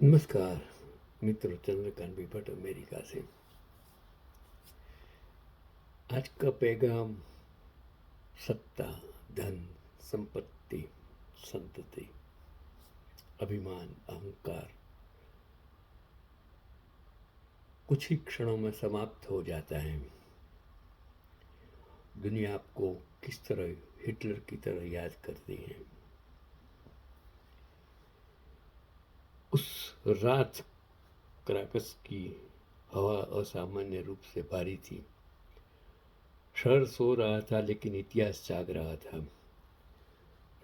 नमस्कार मित्रों, चंद्रकांत भट्ट अमेरिका से। आज का पैगाम सत्ता, धन, संपत्ति, संतति, अभिमान, अहंकार कुछ ही क्षणों में समाप्त हो जाता है। दुनिया आपको किस तरह हिटलर की तरह याद करती है। उस रात क्राकस की हवा असामान्य रूप से भारी थी। शहर सो रहा था लेकिन इतिहास जाग रहा था।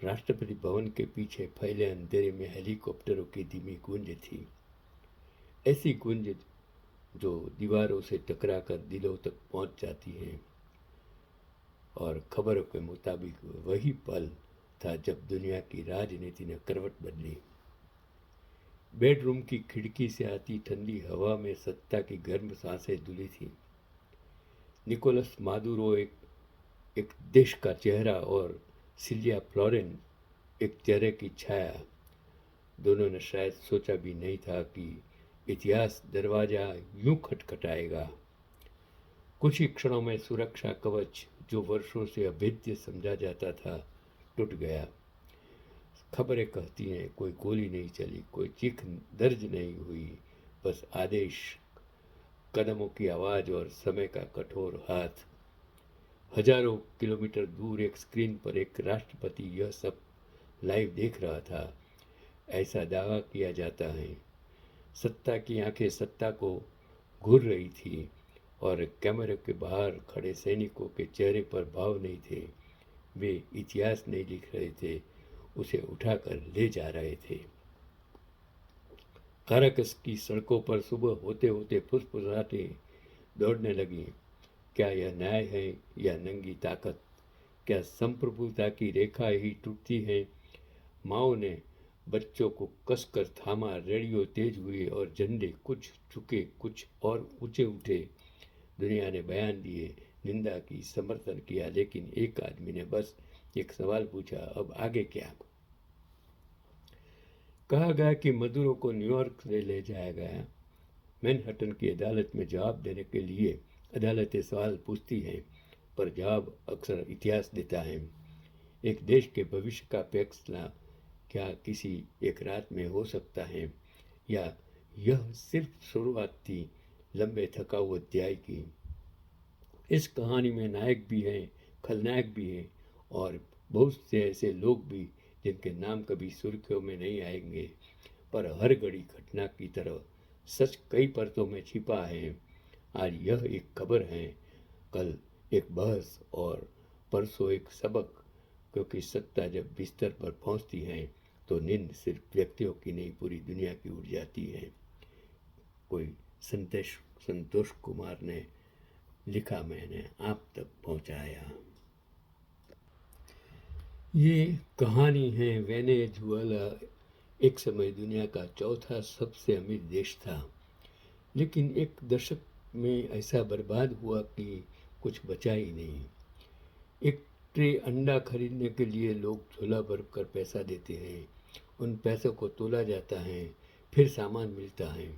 राष्ट्रपति भवन के पीछे फैले अंधेरे में हेलीकॉप्टरों की धीमी गूंज थी। ऐसी गूंज जो दीवारों से टकराकर दिलों तक पहुंच जाती है। और खबरों के मुताबिक वही पल था जब दुनिया की राजनीति ने करवट बदली। बेडरूम की खिड़की से आती ठंडी हवा में सत्ता की गर्म सांसें धुली थी। निकोलस मादुरो एक देश का चेहरा और सिल्विया फ्लोरेन एक चेहरे की छाया। दोनों ने शायद सोचा भी नहीं था कि इतिहास दरवाजा यूं खटखटाएगा। कुछ ही क्षणों में सुरक्षा कवच जो वर्षों से अभेद्य समझा जाता था टूट गया। खबरें कहती हैं कोई गोली नहीं चली, कोई चीख दर्ज नहीं हुई, बस आदेश, कदमों की आवाज़ और समय का कठोर हाथ। हजारों किलोमीटर दूर एक स्क्रीन पर एक राष्ट्रपति यह सब लाइव देख रहा था। ऐसा दावा किया जाता है। सत्ता की आंखें सत्ता को घूर रही थी और कैमरे के बाहर खड़े सैनिकों के चेहरे पर भाव नहीं थे। वे इतिहास नहीं लिख रहे थे, उसे उठाकर ले जा रहे थे। काराकस की सड़कों पर सुबह होते होते फुसफुसाहटें दौड़ने लगी। क्या यह न्याय है या नंगी ताकत? क्या संप्रभुता की रेखा ही टूटती है? माओ ने बच्चों को कसकर थामा। रेडियो तेज हुए और झंडे कुछ झुके, कुछ और ऊंचे उठे। दुनिया ने बयान दिए, निंदा की, समर्थन किया, लेकिन एक आदमी ने बस एक सवाल पूछा, अब आगे क्या? कहा गया कि मदुरो को न्यूयॉर्क से ले जाया गया। मैनहट्टन की अदालत में जवाब देने के लिए अदालतें सवाल पूछती हैं, पर जवाब अक्सर इतिहास देता है। एक देश के भविष्य का फैसला क्या किसी एक रात में हो सकता है, या यह सिर्फ शुरुआत थी लंबे थका हुए अध्याय की? इस कहानी में नायक भी हैं, खलनायक भी हैं और बहुत से ऐसे लोग भी जिनके नाम कभी सुर्खियों में नहीं आएंगे। पर हर घड़ी घटना की तरह सच कई परतों में छिपा है। आज यह एक खबर है, कल एक बहस और परसों एक सबक। क्योंकि सत्ता जब बिस्तर पर पहुंचती है तो नींद सिर्फ व्यक्तियों की नहीं, पूरी दुनिया की उड़ जाती है। कोई संतोष कुमार ने लिखा, मैंने आप तक पहुंचाया। ये कहानी है वेनेजुएला। एक समय दुनिया का चौथा सबसे अमीर देश था, लेकिन एक दशक में ऐसा बर्बाद हुआ कि कुछ बचा ही नहीं। एक ट्रे अंडा खरीदने के लिए लोग झोला भर कर पैसा देते हैं। उन पैसों को तोला जाता है, फिर सामान मिलता है।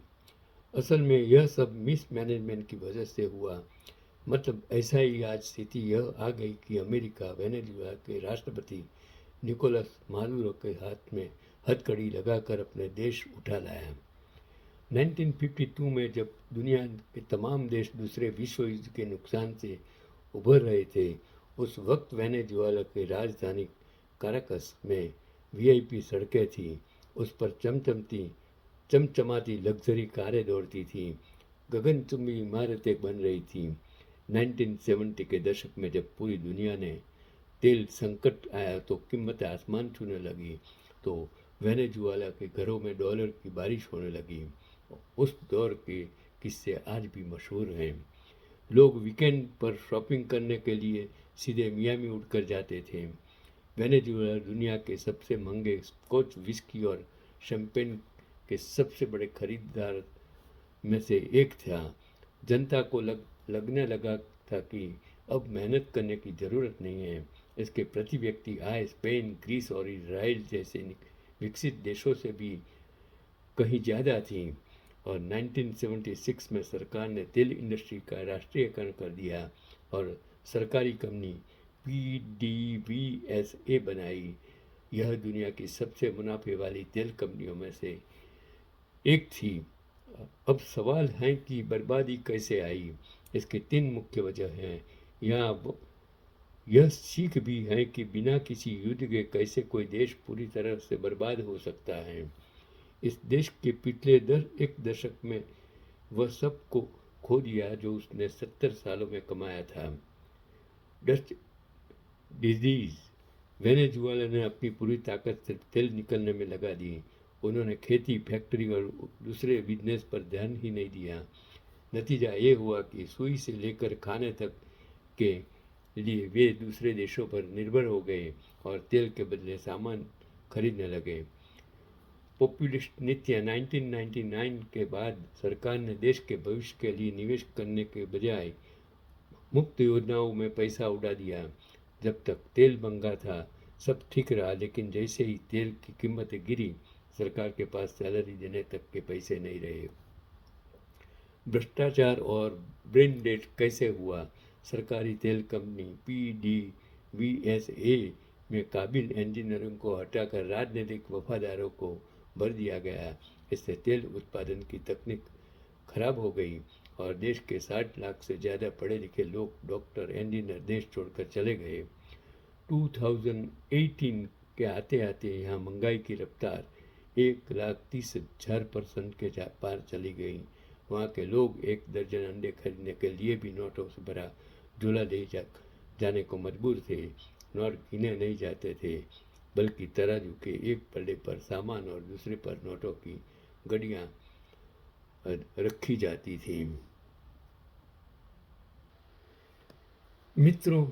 असल में यह सब मिसमैनेजमेंट की वजह से हुआ। मतलब ऐसा ही आज स्थिति यह आ गई कि अमेरिका वेनेजुएला के राष्ट्रपति निकोलस मादुरो के हाथ में हथकड़ी लगाकर अपने देश उठा लाया। 1952 में जब दुनिया के तमाम देश दूसरे विश्व युद्ध के नुकसान से उभर रहे थे, उस वक्त वेनेजुएला की राजधानी काराकस में वीआईपी सड़कें थीं। उस पर चमचमाती लग्जरी कारें दौड़ती थीं, गगनचुंबी इमारतें बन रही थीं। 1970 के दशक में जब पूरी दुनिया ने तेल संकट आया तो कीमतें आसमान छूने लगी, तो वेनेजुएला के घरों में डॉलर की बारिश होने लगी। उस दौर के किस्से आज भी मशहूर हैं। लोग वीकेंड पर शॉपिंग करने के लिए सीधे मियामी उड़कर जाते थे। वेनेजुएला दुनिया के सबसे महंगे स्कॉच विस्की और शैंपेन के सबसे बड़े खरीदार में से एक था। जनता को लगने लगा था कि अब मेहनत करने की ज़रूरत नहीं है। इसके प्रति व्यक्ति आय स्पेन, ग्रीस और इजराइल जैसे विकसित देशों से भी कहीं ज़्यादा थी और 1976 में सरकार ने तेल इंडस्ट्री का राष्ट्रीयकरण कर दिया और सरकारी कंपनी PDVSA बनाई। यह दुनिया की सबसे मुनाफे वाली तेल कंपनियों में से एक थी। अब सवाल है कि बर्बादी कैसे आई। इसके 3 मुख्य वजह हैं। यहाँ यह सीख भी है कि बिना किसी युद्ध के कैसे कोई देश पूरी तरह से बर्बाद हो सकता है। इस देश के पिछले एक दशक में वह सब को खो दिया जो उसने 70 सालों में कमाया था। Dust disease. वेनेजुएला ने अपनी पूरी ताकत से तेल निकलने में लगा दी। उन्होंने खेती, फैक्ट्री और दूसरे बिजनेस पर ध्यान ही नहीं दिया। नतीजा ये हुआ कि सुई से लेकर खाने तक के लिए वे दूसरे देशों पर निर्भर हो गए और तेल के बदले सामान खरीदने लगे। पॉपुलिस्ट नीतियाँ। 1999 के बाद सरकार ने देश के भविष्य के लिए निवेश करने के बजाय मुफ्त योजनाओं में पैसा उड़ा दिया। जब तक तेल महंगा था सब ठीक रहा, लेकिन जैसे ही तेल की कीमतें गिरी सरकार के पास सैलरी देने तक के पैसे नहीं रहे। भ्रष्टाचार और ब्रेन डेट कैसे हुआ। सरकारी तेल कंपनी PDVSA में काबिल इंजीनियरों को हटाकर राजनीतिक वफादारों को भर दिया गया। इससे तेल उत्पादन की तकनीक खराब हो गई और देश के 60 लाख से ज़्यादा पढ़े लिखे लोग, डॉक्टर, इंजीनियर देश छोड़कर चले गए। 2018 के आते आते यहाँ महंगाई की रफ्तार 1,30,000% के पार चली गई। वहाँ के लोग 1 दर्जन अंडे खरीदने के लिए भी नोटों से भरा झोला ले जाने को मजबूर थे। नोट गिने नहीं जाते थे, बल्कि तराजू के एक पल्ले पर सामान और दूसरे पर नोटों की गड्डियाँ रखी जाती थी। मित्रों,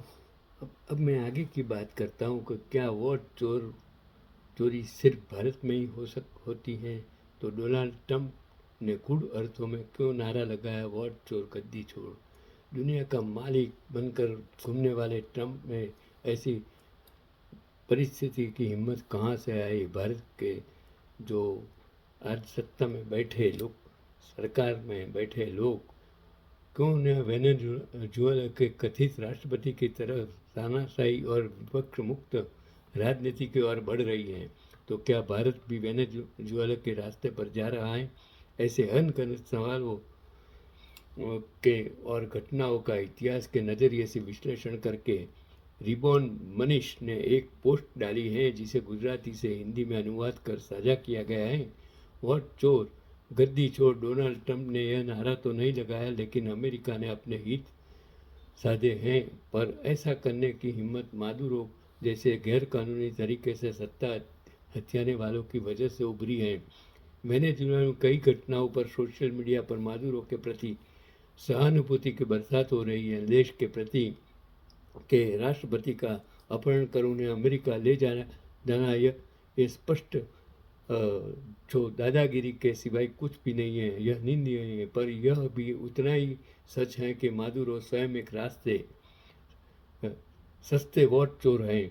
अब मैं आगे की बात करता हूँ कि क्या वोट चोरी सिर्फ भारत में ही होती है। तो डोनाल्ड ट्रंप ने गूढ़ अर्थों में क्यों नारा लगाया, वोट चोर गद्दी छोड़। दुनिया का मालिक बनकर घूमने वाले ट्रंप में ऐसी परिस्थिति की हिम्मत कहाँ से आई। भारत के जो आज सत्ता में बैठे लोग, सरकार में बैठे लोग क्यों न वेनेजुएला के कथित राष्ट्रपति की तरह तानाशाही और विपक्ष मुक्त राजनीति की ओर बढ़ रही हैं। तो क्या भारत भी वेनेजुएला के रास्ते पर जा रहा है। ऐसे अनगिनत सवालों के और घटनाओं का इतिहास के नज़रिए से विश्लेषण करके रिबॉन मनीष ने एक पोस्ट डाली है जिसे गुजराती से हिंदी में अनुवाद कर साझा किया गया है। वोट चोर गद्दी छोड़। डोनाल्ड ट्रंप ने यह नारा तो नहीं लगाया, लेकिन अमेरिका ने अपने हित साधे हैं, पर ऐसा करने की हिम्मत मादुरो जैसे गैरकानूनी तरीके से सत्ता हथियाने वालों की वजह से उभरी है। वेनेजुएला में कई घटनाओं पर सोशल मीडिया पर मादुरो के प्रति सहानुभूति की बरसात हो रही है। देश के प्रति के राष्ट्रपति का अपहरण कर उन्हें अमेरिका ले जाना यह स्पष्ट जो दादागिरी के सिवाय कुछ भी नहीं है। यह निंदनीय है, पर यह भी उतना ही सच है कि मादुरो स्वयं एक सस्ते वोट चोर हैं।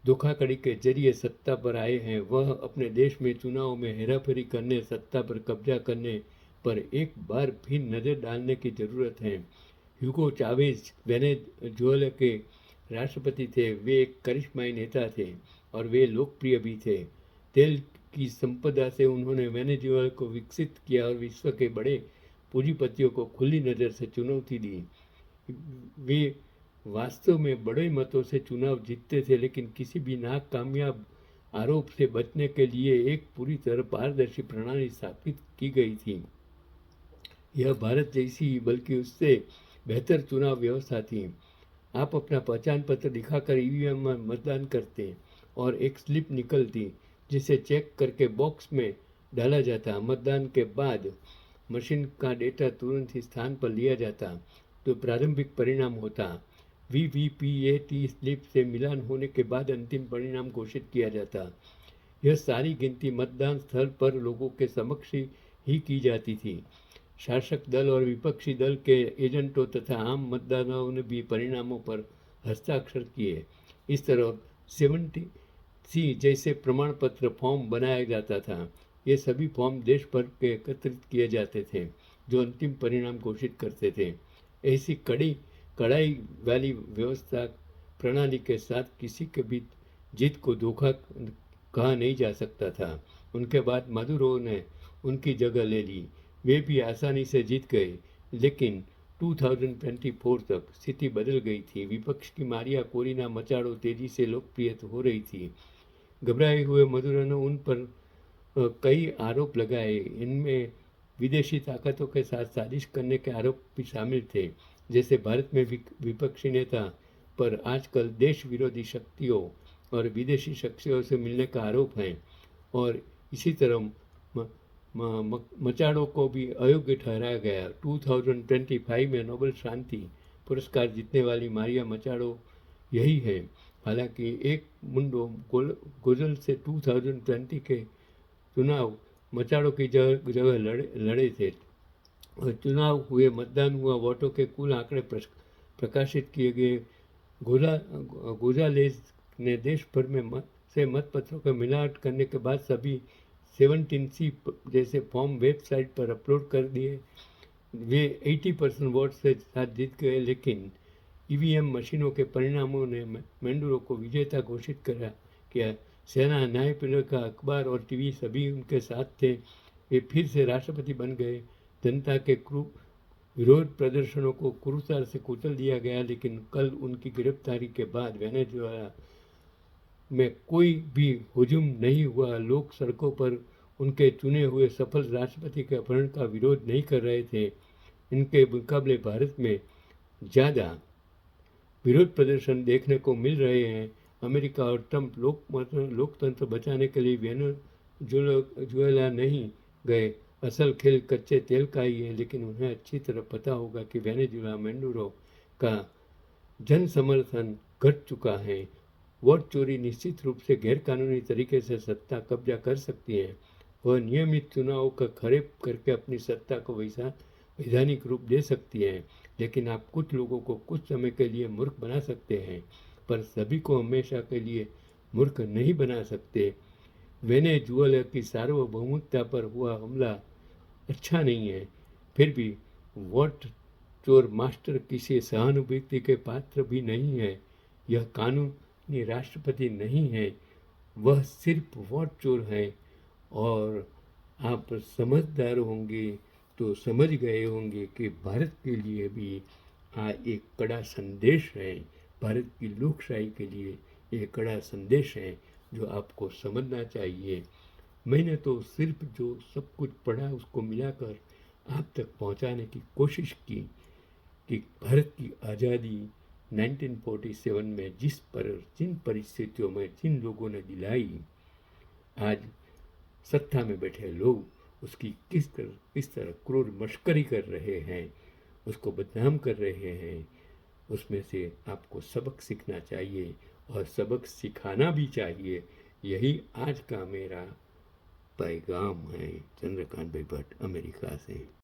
धोखाधड़ी के जरिए सत्ता पर आए हैं। वह अपने देश में चुनाव में हेराफेरी करने, सत्ता पर कब्जा करने पर एक बार फिर नज़र डालने की ज़रूरत है। ह्यूगो चावेज वेनेजुएला के राष्ट्रपति थे। वे एक करिश्माई नेता थे और वे लोकप्रिय भी थे। तेल की संपदा से उन्होंने वेनेजुएला को विकसित किया और विश्व के बड़े पूंजीपतियों को खुली नज़र से चुनौती दी। वे वास्तव में बड़े मतों से चुनाव जीतते थे, लेकिन किसी भी नाकामयाब आरोप से बचने के लिए एक पूरी तरह पारदर्शी प्रणाली स्थापित की गई थी। यह भारत जैसी ही बल्कि उससे बेहतर चुनाव व्यवस्था थी। आप अपना पहचान पत्र दिखाकर ईवीएम में मतदान करते और एक स्लिप निकलती जिसे चेक करके बॉक्स में डाला जाता। मतदान के बाद मशीन का डेटा तुरंत ही स्थान पर लिया जाता तो प्रारंभिक परिणाम होता। VVPAT स्लिप से मिलान होने के बाद अंतिम परिणाम घोषित किया जाता। यह सारी गिनती मतदान स्थल पर लोगों के समक्ष ही की जाती थी। शासक दल और विपक्षी दल के एजेंटों तथा आम मतदाताओं ने भी परिणामों पर हस्ताक्षर किए। इस तरह 70C जैसे प्रमाण पत्र फॉर्म बनाया जाता था ये सभी फॉर्म देश भर के एकत्रित किए जाते थे जो अंतिम परिणाम घोषित करते थे। ऐसी कड़ाई वाली व्यवस्था प्रणाली के साथ किसी के भी जीत को धोखा कहा नहीं जा सकता था। उनके बाद मादुरो ने उनकी जगह ले ली। वे भी आसानी से जीत गए, लेकिन 2024 तक स्थिति बदल गई थी। विपक्ष की मारिया कोरिना मचाडो तेजी से लोकप्रिय हो रही थी। घबराए हुए मदुरो ने उन पर कई आरोप लगाए। इनमें विदेशी ताकतों के साथ साजिश करने के आरोप भी शामिल थे। जैसे भारत में विपक्षी नेता पर आजकल देश विरोधी शक्तियों और विदेशी शक्तियों से मिलने का आरोप है। और इसी तरह मचाडो को भी अयोग्य ठहराया गया। 2025 में नोबेल शांति पुरस्कार जीतने वाली मारिया मचाडो यही है। हालांकि एक मुंडो गोजल से 2020 के चुनाव मचाडो की जगह लड़े थे। चुनाव हुए, मतदान हुआ, वोटों के कुल आंकड़े प्रकाशित किए गए। गोजालेज ने देश भर में से मतपत्रों का मिलावट करने के बाद सभी 17C जैसे फॉर्म वेबसाइट पर अपलोड कर दिए। वे 80% वोट से साथ जीत गए, लेकिन ईवीएम मशीनों के परिणामों ने मेंडूरो को विजेता घोषित किया। सेना, न्यायपालिका, अखबार और टीवी सभी उनके साथ थे। वे फिर से राष्ट्रपति बन गए। जनता के विरोध प्रदर्शनों को क्रूरता से कुचल दिया गया, लेकिन कल उनकी गिरफ्तारी के बाद वेनेजुएला में कोई भी हुजूम नहीं हुआ। लोग सड़कों पर उनके चुने हुए सफल राष्ट्रपति के अपहरण का विरोध नहीं कर रहे थे। इनके मुकाबले भारत में ज़्यादा विरोध प्रदर्शन देखने को मिल रहे हैं। अमेरिका और ट्रंप लोकतंत्र बचाने के लिए वेनेजुएला नहीं गए। असल खेल कच्चे तेल का ही है, लेकिन उन्हें अच्छी तरह पता होगा कि वेनेजुएला मेंडूरो का जन समर्थन घट चुका है। वोट चोरी निश्चित रूप से गैरकानूनी तरीके से सत्ता कब्जा कर सकती है। वह नियमित चुनावों का खरेब करके अपनी सत्ता को वैधानिक रूप दे सकती है, लेकिन आप कुछ लोगों को कुछ समय के लिए मूर्ख बना सकते हैं, पर सभी को हमेशा के लिए मूर्ख नहीं बना सकते। वेनेजुएला की सार्वभौमिकता पर हुआ हमला अच्छा नहीं है, फिर भी वोट चोर मास्टर किसी सहानुभूति के पात्र भी नहीं है। यह कानूनी राष्ट्रपति नहीं है, वह सिर्फ वोट चोर है। और आप समझदार होंगे तो समझ गए होंगे कि भारत के लिए भी एक कड़ा संदेश है। भारत की लोकशाही के लिए एक कड़ा संदेश है जो आपको समझना चाहिए। मैंने तो सिर्फ जो सब कुछ पढ़ा उसको मिलाकर आप तक पहुंचाने की कोशिश की कि भारत की आज़ादी 1947 में जिन परिस्थितियों में जिन लोगों ने दिलाई, आज सत्ता में बैठे लोग उसकी किस तरह क्रूर मश्करी कर रहे हैं, उसको बदनाम कर रहे हैं। उसमें से आपको सबक सीखना चाहिए और सबक सिखाना भी चाहिए। यही आज का मेरा पैगाम है। चंद्रकांत भाई भट्ट, अमेरिका से।